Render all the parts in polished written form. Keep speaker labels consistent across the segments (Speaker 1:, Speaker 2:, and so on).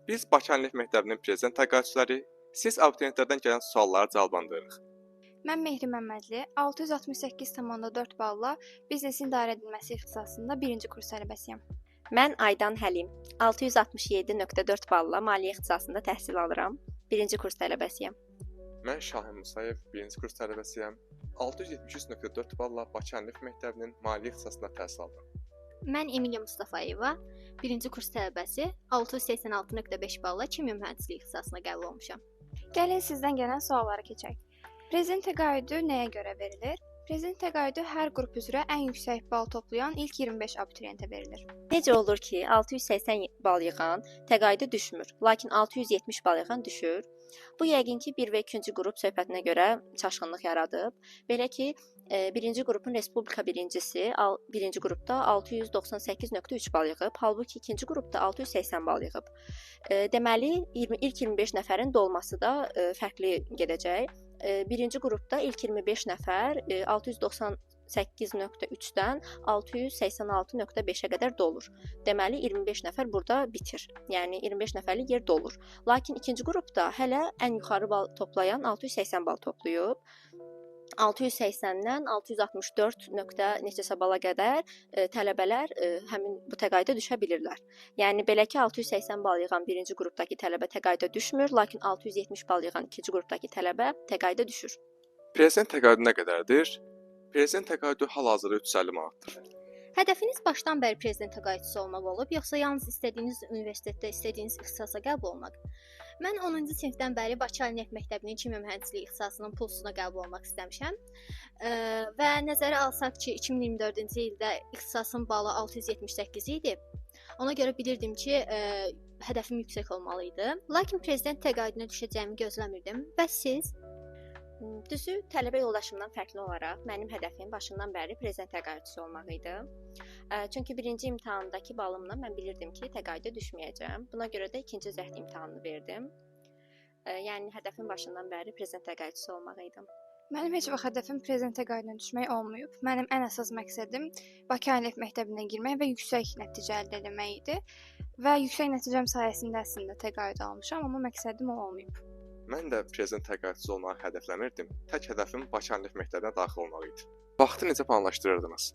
Speaker 1: Biz Bakı Əlif Məktəbinin prezident təqaüdçüləri, siz abituriyentlərdən gələn sualları cavablandırırıq.
Speaker 2: Mən Mehri Məmmədli, 668,4 balla Biznesin İdarə Edilməsi ixtisasında 1-ci kurs tələbəsiyəm.
Speaker 3: Mən Aydan Həlim, 667,4 balla maliyyə ixtisasında təhsil alıram. 1-ci kurs tələbəsiyəm.
Speaker 1: Mən Şahin Musayev, 1-ci kurs tələbəsiyəm. 673,4 balla Bakı Əlif Məktəbinin maliyyə ixtisasında təhsil alıram.
Speaker 4: Mən Emiliya Mustafayeva, 1-ci kurs tələbəsi, 686,5 balla kimya mühəndisliyi ixtisasına qəbul olmuşam.
Speaker 2: Gəlin sizdən gələn suallara keçək. Prezident təqaüdü nəyə görə verilir? Prezident təqaüdü hər qrup üzrə ən yüksək bal toplayan ilk 25 abituriyentə verilir.
Speaker 3: Necə olur ki, 680 bal yığan təqaüdə düşmür, lakin 670 bal yığan düşür? Bu yəqin ki, 1 və 2-ci qrup söhbətinə görə çaşqınlıq yaradıb. Belə ki, 1-ci qrupun respublika birincisi 1-ci qrupda 698,3 bal yığıb, halbuki 2-ci qrupda 680 bal yığıb. Deməli, ilk 25 nəfərin dolması da fərqli gedəcək. 1-ci qrupda ilk 25 nəfər 698,3-dən 686,5-ə qədər dolur. Deməli 25 nəfər burada bitir. Yəni 25 nəfərlik yer dolur. Lakin ikinci qrupda hələ ən yuxarı bal toplayan 680 bal toplayıb. 680-dən 664 neçəsə bala qədər tələbələr həmin bu təqaüdə düşə bilirlər. Yəni belə ki, 680 bal yığan 1-ci qrupdakı tələbə təqaüdə düşmür, lakin 670 bal yığan 2-ci qrupdakı tələbə təqaüdə düşür.
Speaker 1: Prezident təqaüdü nə qədərdir? Prezident təqaüdü hal-hazırda 350 manatdır.
Speaker 4: Hədəfiniz başdan bəri prezident təqaüdçüsü olmaq olub, yoxsa yalnız istədiyiniz universitetdə istədiyiniz ixtisasa qəbul olmaq? Mən 10-cu sinifdən bəri Bakı Əlif Məktəbinin kimya mühəndisliyi ixtisasının pulsuna qəbul olmaq istəmişəm. Və nəzərə alsaq ki, 2024-cü ildə ixtisasın balı 678 idi. Ona görə bilirdim ki, hədəfim yüksək olmalı idi. Lakin prezident təqaüdünə düşəcəyimi gözləmirdim. Və siz?
Speaker 3: Düzü, tələbə yoldaşımdan fərqli olaraq mənim hədəfim başından bəri prezident təqaüdçüsü olmaq idi. Çünki birinci imtahandakı balımla mən bilirdim ki, təqaüdə düşməyəcəm. Buna görə də ikinci zəhd imtahanını verdim. Yəni hədəfim başından bəri prezident təqaüdçüsü olmaq idi.
Speaker 2: Mənim heç vaxt hədəfim prezident təqaüdünə düşmək olmayıb. Mənim ən əsas məqsədim Bakı Əlif Məktəbinə girmək və yüksək nəticə əldə etmək idi. Və yüksək nəticəm sayəsində əslində təqaüd almışam, amma məqsədim o olmayıb.
Speaker 1: Mən də prezident təqaüdçüsü olmağı hədəfləmirdim. Tək hədəfim Bakı Əlif Məktəbinə daxil olmaq idi. Vaxtı necə planlaşdırırdınız?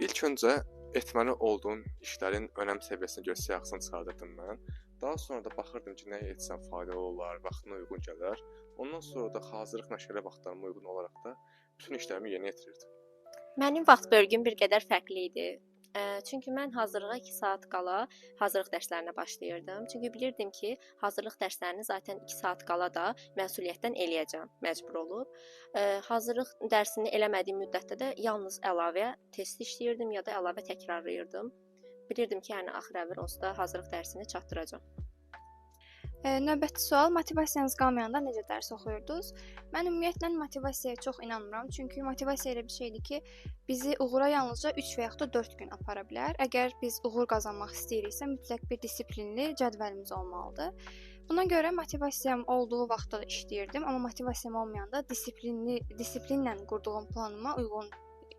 Speaker 1: İlk öncə etməli olduğum işlərin önəm səviyyəsinə görə siyahısını çıxardırdım mən. Daha sonra da baxırdım ki, nəyə etsəm faydalı olar, vaxtına uyğun gələr. Ondan sonra da hazırlıq məşğələ vaxtlarıma uyğun olaraq da bütün işlərimi yerinə yetirirdim.
Speaker 3: Mənim vaxt bölgüm bir qədər fərqli idi. Çünki mən hazırlığa 2 saat qala hazırlıq dərslərinə başlayırdım. Çünki bilirdim ki, hazırlıq dərslərini zaten 2 saat qala da məsuliyyətdən eləyəcəm, məcbur olub. Hazırlıq dərsini eləmədiyim müddətdə də yalnız əlavə test işləyirdim ya da əlavə təkrarlayırdım. Bilirdim ki, yəni axır əvvəl onsuz da hazırlıq dərsini çatdıracağam.
Speaker 2: Növbəti sual, motivasiyanız qalmayanda necə dərs oxuyurdunuz? Mən ümumiyyətlə motivasiyaya çox inanmıram. Çünki motivasiya elə bir şeydir ki, bizi uğura yalnızca 3 və yaxud da 4 gün apara bilər. Əgər biz uğur qazanmaq istəyiriksə, mütləq bir disiplinli cədvəlimiz olmalıdır. Buna görə motivasiyam olduğu vaxtda da işləyirdim, amma motivasiyam olmayanda disiplinlə qurduğum planıma uyğun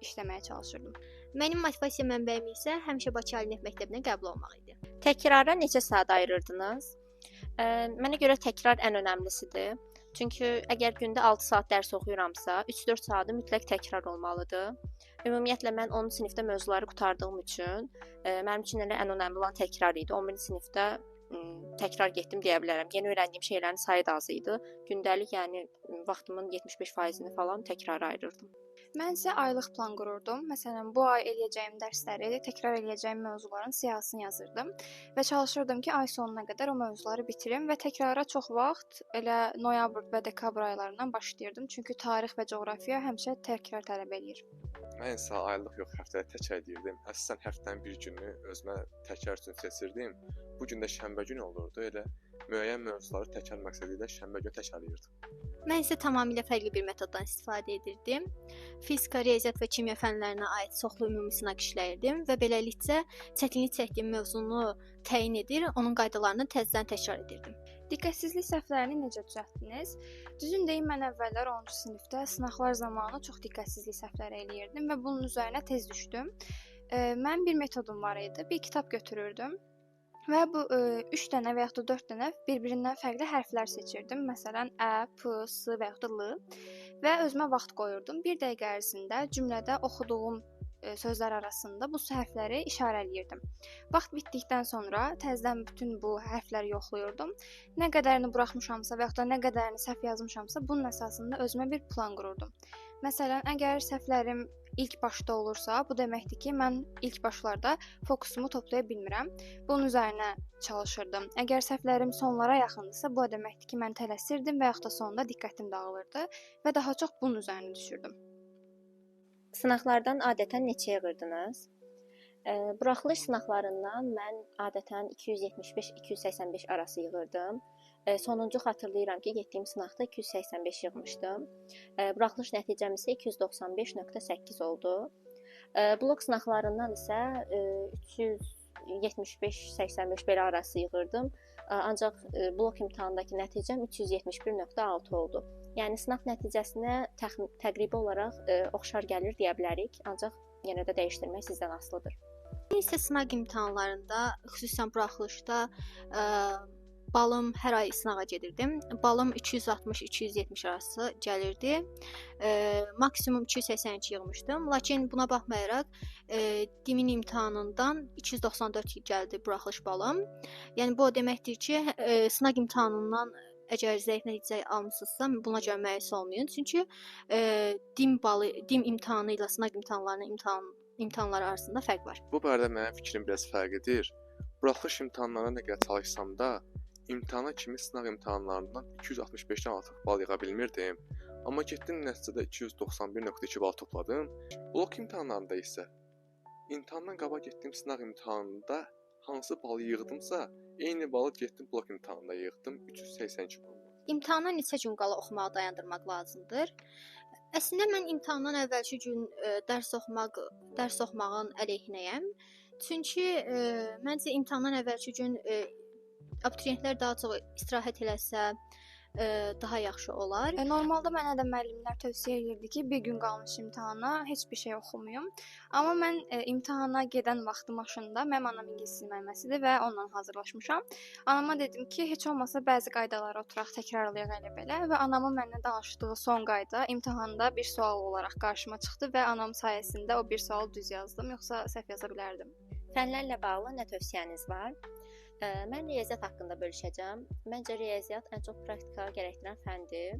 Speaker 2: işləməyə çalışırdım.
Speaker 4: Mənim motivasiya mənbəyim isə həmişə Bakı Əlif Məktəbinə qəbul olmaq idi.
Speaker 3: Təkrara neçə saat ayırırdınız? Mənə görə təkrar ən önəmlisidir. Çünki əgər gündə 6 saat dərs oxuyuramsa, 3-4 saatı mütləq təkrar olmalıdır. Ümumiyyətlə mən 10-cu sinifdə mövzuları qurtardığım üçün mənim üçün elə ən önəmli olan təkrar idi. 11-ci sinifdə təkrar getdim deyə bilərəm. Yeni öyrəndiyim şeylərin sayı da az idi. Gündəlik, yəni vaxtımın 75%-ni falan təkrara ayırırdım.
Speaker 2: Mən isə aylıq plan qururdum. Məsələn, bu ay eləyəcəyim dərsləri, təkrar eləyəcəyim mövzuların siyahısını yazırdım və çalışırdım ki, ay sonuna qədər o mövzuları bitirim və təkrara çox vaxt elə noyabr və dekabr aylarından başlayırdım. Çünki tarix və coğrafiya həmişə təkrar tələb eləyir.
Speaker 1: Mən isə aylıq yox, həftədə təkrar edirdim. Əsasən həftənin bir gününü özümə təkrar üçün seçirdim. Bu gün də şənbə günü olurdu. Elə müəyyən mövzuları təkrar məqsədi ilə şənbə günü təkrarlayırdım.
Speaker 4: Mən isə tamamilə fərqli bir metoddan istifadə edirdim. Fizika, riyaziyyat və kimya fənlərinə aid çoxlu ümumi sınaq işləyirdim və beləliklə çətinlik çəkdiyim mövzunu təyin edir, onun qaydalarını təzədən təkrar edirdim.
Speaker 2: Diqqətsizlik səhvlərini necə düzəltdiniz? Düzün deyim, mən əvvəllər 10-cu sinifdə sınaqlar zamanı çox diqqətsizlik səhvləri eləyirdim və bunun üzərinə tez düşdüm. Mən bir metodum var idi. Bir kitab götürürdüm. Və bu 3 dənə və yaxud da 4 dənə bir-birindən fərqli hərflər seçirdim. Məsələn, ə, p, s və yaxud da l və özümə vaxt qoyurdum. 1 dəqiqə ərzində cümlədə oxuduğum sözlər arasında bu hərfləri işarələyirdim. Vaxt bitdikdən sonra təzədən bütün bu hərfləri yoxlayırdım. Nə qədərini buraxmışamsa və yaxud da nə qədərini səhv yazmışamsa, bunun əsasında özümə bir plan qururdum. Məsələn, əgər səhvlərim ilk başda olursa, bu deməkdir ki, mən ilk başlarda fokusumu toplaya bilmirəm. Bunun üzərinə çalışırdım. Əgər səhvlərim sonlara yaxındırsa, bu deməkdir ki, mən tələsirdim və yaxud da sonda diqqətim dağılırdı və daha çox bunun üzərinə düşürdüm.
Speaker 3: Sınaqlardan adətən neçə yığırdınız? Buraxılış sınaqlarından mən adətən 275-285 arası yığırdım. Sonuncu xatırlayıram ki, getdiyim sınaqda 285 yığmışdım. Buraxılış nəticəm isə 295.8 oldu. Blok sınaqlarından isə 375-85 belə arası yığırdım. Ancaq blok imtahanındakı nəticəm 371.6 oldu. Yəni sınaq nəticəsinə təqribi olaraq oxşar gəlir deyə bilərik, ancaq yenə də dəyişdirmək sizdən asılıdır.
Speaker 4: Mən isə sınaq imtahanlarında, xüsusən buraxılışda balım hər ay sınağa gedirdim. Balım 260-270 arası gəlirdi. Maksimum 282 yığmışdım. Lakin buna baxmayaraq dimin imtahanından 294 gəldi buraxılış balım. Yəni bu o deməkdir ki, sınaq imtahanından əgər zəif nəticə almısınızsa, buna görə məyus olmayın. Çünki dim imtahanı ilə sınaq imtahanları arasında fərq var.
Speaker 1: Bu barədə mənim fikrim biraz fərqlidir. Buraxılış imtahanlarına nə qədər çalışsam da, imtahana kimi sınaq imtahanlarından 265-dən artıq bal yığa bilmirdim. Amma getdim nəticədə 291.2 bal topladım. Blok imtahanlarında isə imtahandan qabaq getdiyim sınaq imtahanında hansı balı yığdımsa, eyni balı getdim blok imtahanında yığdım, 382 bal.
Speaker 4: İmtahana neçə gün qala oxumağı dayandırmaq lazımdır? Əslində mən imtahandan əvvəlki gün dərs oxumağın əleyhinəyəm. Çünki məncə imtahandan əvvəlki gün abituriyentlər daha çox istirahət eləsə daha yaxşı olar.
Speaker 2: Normalda mənə də müəllimlər tövsiyə edirdi ki, bir gün qalmış imtahana, heç bir şey oxumayım. Amma mən imtahana gedən vaxtı maşında mənim anam ingilis dili müəlliməsidir və onunla hazırlaşmışam. Anama dedim ki, heç olmasa bəzi qaydaları oturaq təkrarlayaq elə belə və anamın mənimlə danışdığı son qayda imtahanda bir sual olaraq qarşıma çıxdı və anam sayəsində o bir sual düz yazdım, yoxsa səhv yaza bilərdim.
Speaker 3: Fənlərlə bağlı nə tövsiyəniz var? Mən riyaziyyat haqqında bölüşəcəm. Məncə riyaziyyat ən çox praktika gərəkdirən fəndir.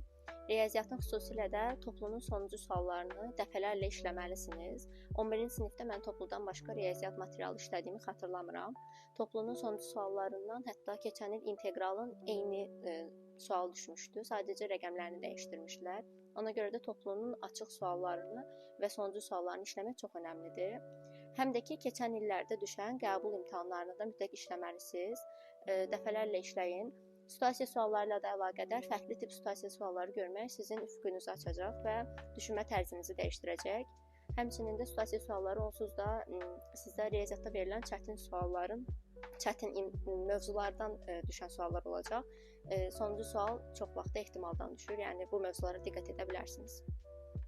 Speaker 3: Riyaziyyatın xüsusilə də toplunun sonuncu suallarını dəfələrlə işləməlisiniz. 11-ci sinifdə mən topludan başqa riyaziyyat materialı işlədiyimi xatırlamıram. Toplunun sonuncu suallarından hətta keçən il inteqralın eyni sual düşmüşdü. Sadəcə rəqəmlərini dəyişdirmişlər. Ona görə də toplunun açıq suallarını və sonuncu suallarını işləmək çox önəmlidir. Həm də ki, keçən illərdə düşən qəbul imtahanlarını da mütləq işləməlisiniz. Dəfələrlə işləyin. Situasiya sualları ilə də əlaqədar fərqli tip situasiya sualları görmək sizin üfüqünüzü açacaq və düşünmə tərzinizi dəyişdirəcək. Həmçinin də situasiya sualları onsuz da sizə riyaziyyatda verilən çətin mövzulardan düşən suallar olacaq. Sonuncu sual çox vaxt ehtimaldan düşür, yəni bu mövzulara diqqət edə bilərsiniz.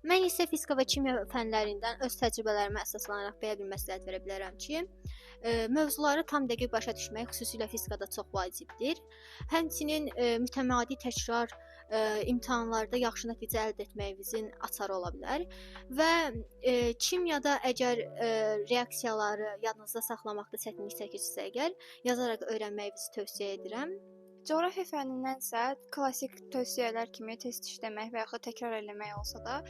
Speaker 4: Mən isə fizika və kimya fənlərindən öz təcrübələrimə əsaslanaraq belə bir məsləhət verə bilərəm ki, mövzuları tam dəqiq başa düşmək xüsusilə fizikada çox vacibdir. Həmçinin mütəmadi təkrar imtahanlarda yaxşı nəticə əldə etməyinizin açarı ola bilər və kimyada əgər reaksiyaları yadınızda saxlamaqda çətinlik çəkirsinizsə əgər, yazaraq öyrənməyinizi tövsiyə edirəm.
Speaker 2: Coğrafiya fənnindən isə klassik tövsiyələr kimi test işləmək və yaxud təkrar eləmək olsa da,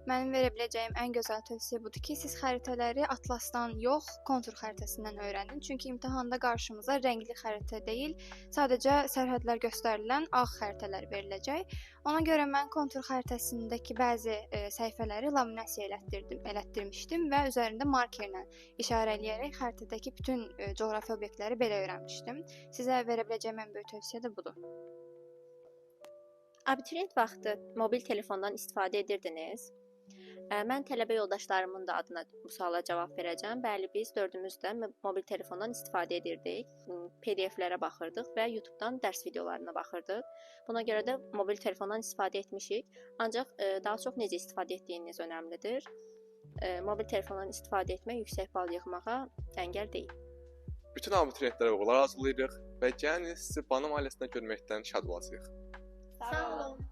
Speaker 2: mənim verə biləcəyim ən gözəl tövsiyə budur ki, siz xəritələri atlasdan yox, kontur xəritəsindən öyrənin. Çünki imtahanda qarşımıza rəngli xəritə deyil, sadəcə sərhədlər göstərilən ağ xəritələr veriləcək. Ona görə mən kontur xəritəsindəki bəzi səhifələri laminasiya elətdirmişdim və üzərində markerlə işarələyərək xəritədəki bütün coğrafi obyektləri belə öyrənmişdim. Sizə verə biləcəyim ən böyük tövsiyə də budur.
Speaker 3: Abituriyent vaxtı mobil telefondan istifadə edirdiniz? Mən tələbə yoldaşlarımın da adına bu suala cavab verəcəm. Bəli, biz dördümüz də mobil telefondan istifadə edirdik. PDF-lərə baxırdıq və YouTube-dan dərs videolarına baxırdıq. Buna görə də mobil telefondan istifadə etmişik. Ancaq daha çox necə istifadə etdiyiniz önəmlidir. Mobil telefondan istifadə etmək yüksək bal yığmağa əngəl deyil.
Speaker 1: Bütün abituriyentlərə uğurlar arzulayırıq və gəlin sizi Banam ailəsində görməkdən şad olacağıq.
Speaker 4: Sağ olun.